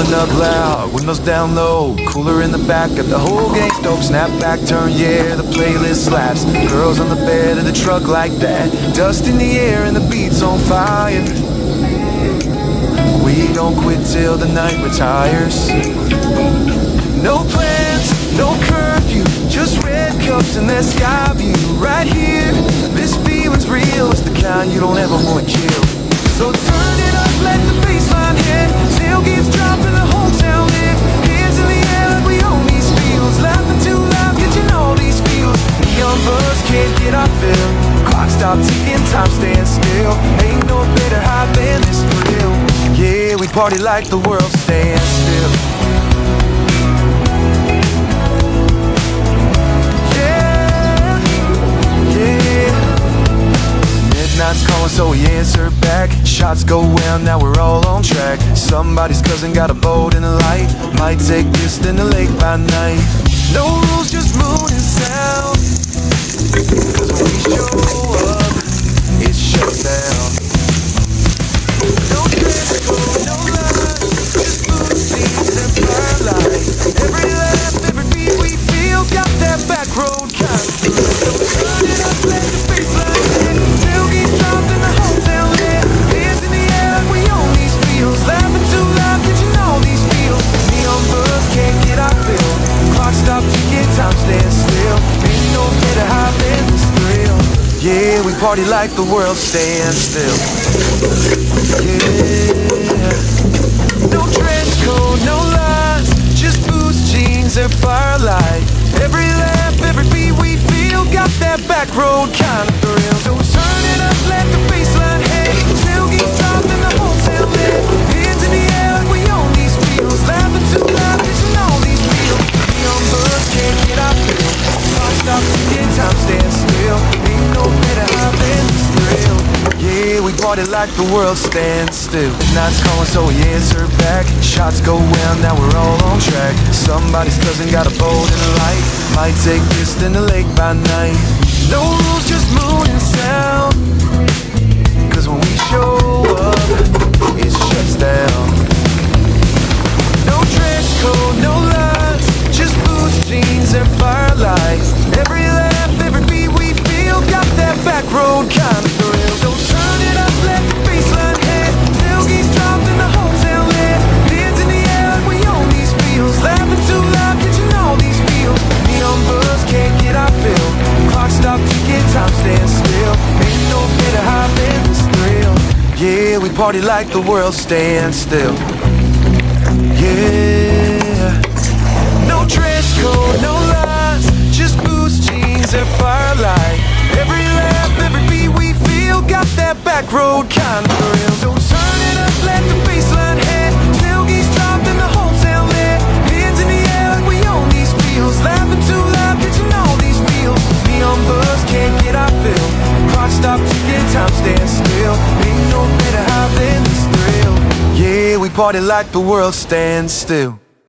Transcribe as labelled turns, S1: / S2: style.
S1: Blowing up loud, windows down low, cooler in the back, got the whole gang stoked. Snap back, turn, yeah, the playlist slaps. Girls on the bed of the truck like that, dust in the air and the beat's on fire. We don't quit till the night retires. No plans, no curfew, just red cups and that sky view. Right here, this feeling's real, it's the kind you don't ever wanna kill. So turn it up, let the bassline hit, tailgates dropping, the whole town lit. Hands in the air like we own these fields, laughing too loud, catching all these feels. Neon buzz, can't get our fill, clock stop ticking, time stand still. Ain't no better high than this thrill. Yeah, we party like the world stands still. Midnight's calling, so we answer back. Shots go well, now we're all on track. Somebody's cousin got a boat in the light, might take this in the lake by night. No rules, just moon and sound, 'cause when we show up, it shuts down. No dress code, no lines, just mood scenes and firelight. Every laugh, every beat we feel, got that back road kind of feel. So turn it up, let the bassline hit, tailgates dropping, the whole town lit. Hands in the air like we own these fields, laughing too loud, catching all these feels. Neon buzz, can't get our fill, clock stop ticking, time stand still. Ain't no better high than this thrill. Yeah, we party like the world stands still. Yeah. No dress code, no lines, just boots, jeans, and firelight. Every laugh, every beat we feel, got that back road kind of thrill. So turn it up, let the bassline hit, tailgates dropping, the whole town lit. Hands in the air like we own these fields, laughing too loud, catching all these feels. Neon buzz, can't get our fill, clock stop ticking, time stand still. Ain't no better high than this thrill. Yeah, we party like the world stands still. Midnight's calling, so we answer back. Shots go well, now we're all on track. Somebody's cousin got a boat in the light, might take this in the lake by night. No rules, just moon and sound, 'cause when we show up, it shuts down. No dress code, no lines, just boots, jeans, and firelight. Every laugh, every beat we feel, got that back road kind of thrill. So turn it up, let the bassline hit, tailgates dropping, the whole town lit. Hands in the air like we own these fields, laughing too loud, catching all these feels. Neon buzz, can't get our fill, clock stop ticking, time stand still. Ain't no better high than this thrill. Yeah, we party like the world stands still. Yeah. No dress code, no lines, just boots, jeans, and firelight. Every laugh, every beat we feel, got that back road kind of thrill. So turn it up, let the bassline hit, tailgates dropping, the whole town lit. Hands in the air like we own these fields, laughing too loud, catching all these feels. Neon buzz, can't get our fill, clock stop ticking, time stand still. Ain't no better high than this thrill. Yeah, we party like the world stands still.